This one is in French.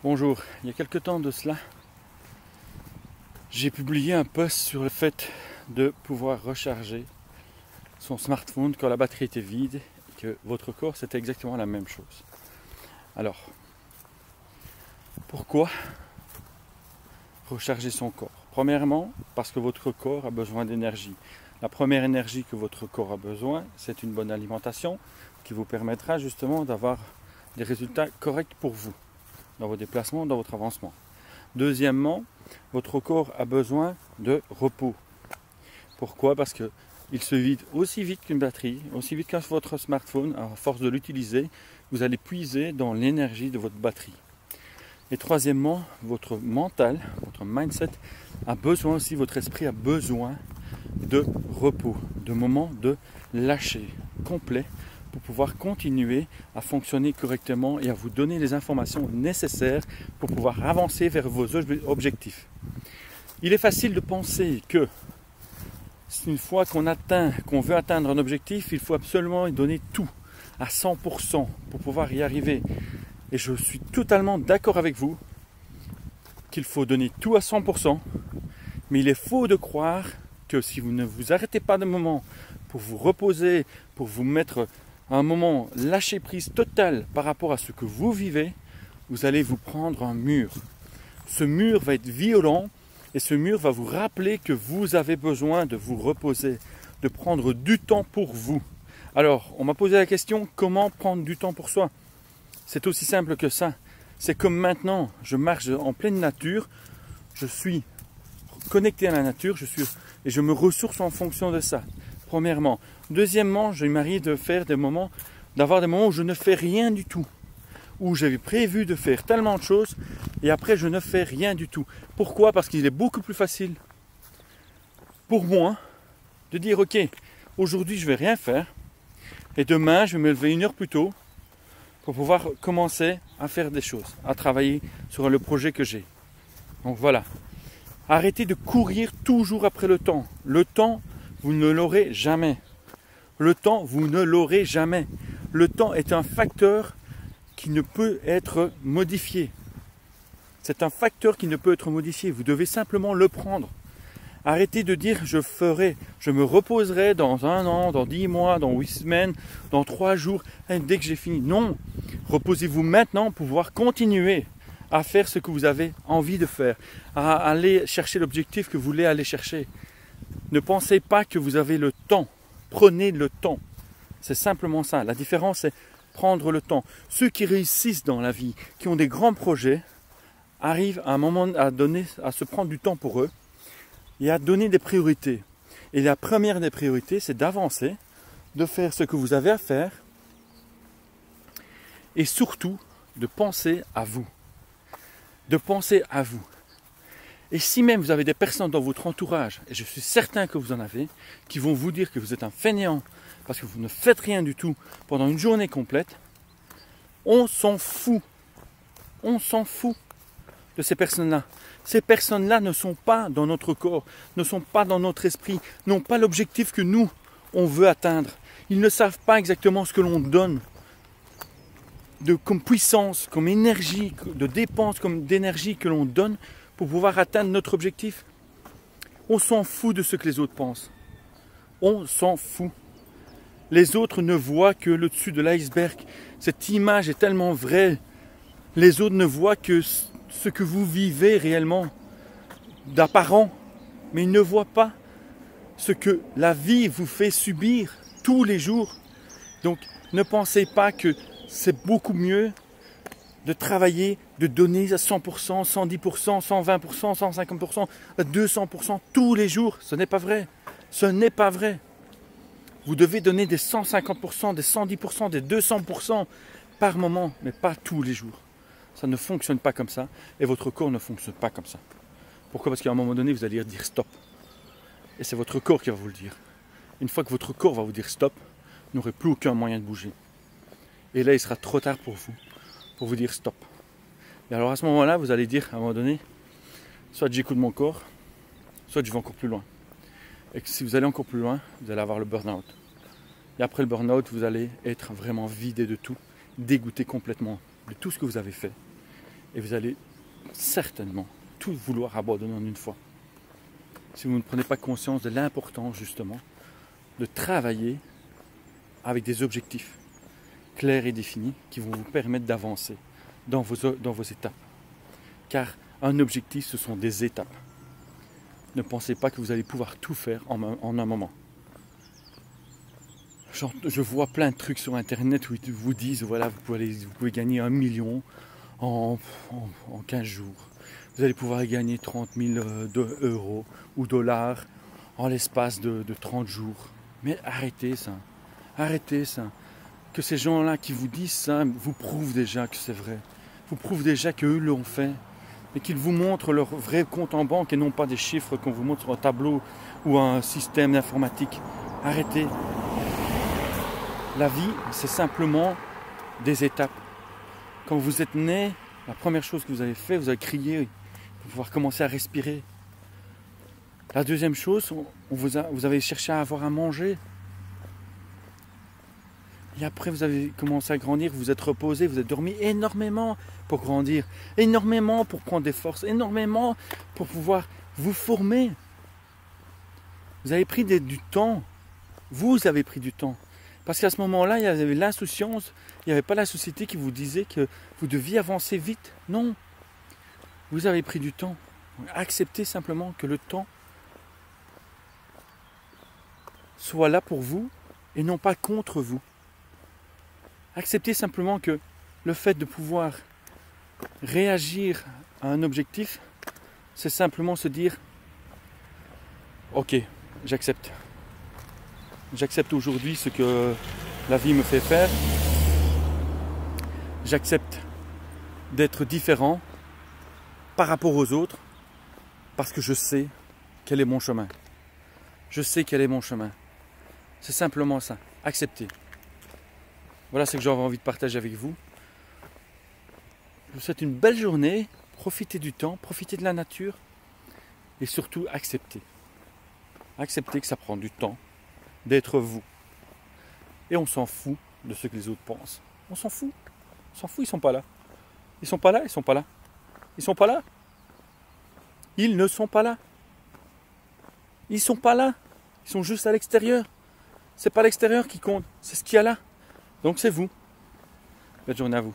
Bonjour, il y a quelque temps de cela, j'ai publié un post sur le fait de pouvoir recharger son smartphone quand la batterie était vide et que votre corps c'était exactement la même chose. Alors, pourquoi recharger son corps? Premièrement, parce que votre corps a besoin d'énergie. La première énergie que votre corps a besoin, c'est une bonne alimentation qui vous permettra justement d'avoir des résultats corrects pour vous, dans vos déplacements, dans votre avancement. Deuxièmement, votre corps a besoin de repos. Pourquoi? Parce qu'il se vide aussi vite qu'une batterie, aussi vite qu'un votre smartphone. À force de l'utiliser, vous allez puiser dans l'énergie de votre batterie. Et troisièmement, votre mental, votre mindset a besoin aussi, votre esprit a besoin de repos, de moments de lâcher complet pour pouvoir continuer à fonctionner correctement et à vous donner les informations nécessaires pour pouvoir avancer vers vos objectifs. Il est facile de penser que une fois qu'on veut atteindre un objectif, il faut absolument y donner tout à 100% pour pouvoir y arriver. Et je suis totalement d'accord avec vous qu'il faut donner tout à 100%, mais il est faux de croire que si vous ne vous arrêtez pas de moment pour vous reposer, pour vous mettre à un moment lâcher prise totale par rapport à ce que vous vivez, vous allez vous prendre un mur. Ce mur va être violent et ce mur va vous rappeler que vous avez besoin de vous reposer, de prendre du temps pour vous. Alors, on m'a posé la question, comment prendre du temps pour soi? C'est aussi simple que ça. C'est comme maintenant, je marche en pleine nature, je suis connecté à la nature, et je me ressource en fonction de ça. Premièrement. Deuxièmement, je m'arrive d'avoir des moments où je ne fais rien du tout. Où j'avais prévu de faire tellement de choses et après je ne fais rien du tout. Pourquoi? Parce qu'il est beaucoup plus facile pour moi de dire ok, aujourd'hui je ne vais rien faire et demain je vais me lever 1 heure plus tôt pour pouvoir commencer à faire des choses, à travailler sur le projet que j'ai. Donc voilà. Arrêtez de courir toujours après le temps. Le temps, vous ne l'aurez jamais. Le temps, vous ne l'aurez jamais. Le temps est un facteur qui ne peut être modifié. C'est un facteur qui ne peut être modifié. Vous devez simplement le prendre. Arrêtez de dire je me reposerai dans 1 an, dans 10 mois, dans 8 semaines, dans 3 jours, dès que j'ai fini. Non, reposez-vous maintenant pour pouvoir continuer à faire ce que vous avez envie de faire, à aller chercher l'objectif que vous voulez aller chercher. Ne pensez pas que vous avez le temps. Prenez le temps. C'est simplement ça. La différence, c'est prendre le temps. Ceux qui réussissent dans la vie, qui ont des grands projets, arrivent à un moment à se prendre du temps pour eux et à donner des priorités. Et la première des priorités, c'est d'avancer, de faire ce que vous avez à faire et surtout de penser à vous. De penser à vous. Et si même vous avez des personnes dans votre entourage, et je suis certain que vous en avez, qui vont vous dire que vous êtes un fainéant parce que vous ne faites rien du tout pendant une journée complète, on s'en fout. On s'en fout de ces personnes-là. Ces personnes-là ne sont pas dans notre corps, ne sont pas dans notre esprit, n'ont pas l'objectif que nous, on veut atteindre. Ils ne savent pas exactement ce que l'on donne comme puissance, comme énergie, de dépense, comme d'énergie que l'on donne pour pouvoir atteindre notre objectif. On s'en fout de ce que les autres pensent. On s'en fout. Les autres ne voient que le dessus de l'iceberg. Cette image est tellement vraie. Les autres ne voient que ce que vous vivez réellement, d'apparent. Mais ils ne voient pas ce que la vie vous fait subir tous les jours. Donc ne pensez pas que c'est beaucoup mieux de travailler, de donner à 100%, 110%, 120%, 150%, 200% tous les jours. Ce n'est pas vrai. Ce n'est pas vrai. Vous devez donner des 150%, des 110%, des 200% par moment, mais pas tous les jours. Ça ne fonctionne pas comme ça et votre corps ne fonctionne pas comme ça. Pourquoi? Parce qu'à un moment donné, vous allez dire stop. Et c'est votre corps qui va vous le dire. Une fois que votre corps va vous dire stop, vous n'aurez plus aucun moyen de bouger. Et là, il sera trop tard pour vous dire stop. Et alors à ce moment-là, vous allez dire à un moment donné, soit j'écoute mon corps, soit je vais encore plus loin. Et que si vous allez encore plus loin, vous allez avoir le burn-out. Et après le burn-out, vous allez être vraiment vidé de tout, dégoûté complètement de tout ce que vous avez fait. et vous allez certainement tout vouloir abandonner en une fois. Si vous ne prenez pas conscience de l'importance justement de travailler avec des objectifs clairs et définis qui vont vous permettre d'avancer dans vos étapes. Car un objectif, ce sont des étapes. Ne pensez pas que vous allez pouvoir tout faire en un moment. Je vois plein de trucs sur internet où ils vous disent voilà, vous pouvez gagner 1 million en 15 jours. Vous allez pouvoir gagner 30 000 euros ou dollars en l'espace de 30 jours. Mais arrêtez ça. Arrêtez ça. Que ces gens-là qui vous disent ça vous prouvent déjà que c'est vrai. Vous prouvent déjà qu'eux l'ont fait. Et qu'ils vous montrent leur vrai compte en banque et non pas des chiffres qu'on vous montre sur un tableau ou un système informatique. Arrêtez. La vie, c'est simplement des étapes. Quand vous êtes né, la première chose que vous avez fait, vous avez crié pour pouvoir commencer à respirer. La deuxième chose, vous avez cherché à avoir à manger. Et après, vous avez commencé à grandir, vous êtes reposé, vous êtes dormi énormément pour grandir, énormément pour prendre des forces, énormément pour pouvoir vous former. Vous avez pris du temps. Vous avez pris du temps. Parce qu'à ce moment-là, il y avait l'insouciance, il n'y avait pas la société qui vous disait que vous deviez avancer vite. Non. Vous avez pris du temps. Acceptez simplement que le temps soit là pour vous et non pas contre vous. Acceptez simplement que le fait de pouvoir réagir à un objectif, c'est simplement se dire « Ok, j'accepte. J'accepte aujourd'hui ce que la vie me fait faire. J'accepte d'être différent par rapport aux autres parce que je sais quel est mon chemin. Je sais quel est mon chemin. C'est simplement ça. Accepter. Voilà ce que j'avais envie de partager avec vous. Je vous souhaite une belle journée. Profitez du temps, profitez de la nature et surtout acceptez. Acceptez que ça prend du temps d'être vous. Et on s'en fout de ce que les autres pensent. On s'en fout. On s'en fout, ils sont pas là. Ils sont pas là, ils sont pas là. Ils sont pas là. Ils ne sont pas là. Ils sont pas là. Ils sont juste à l'extérieur. C'est pas l'extérieur qui compte, c'est ce qu'il y a là. Donc c'est vous. Belle journée à vous.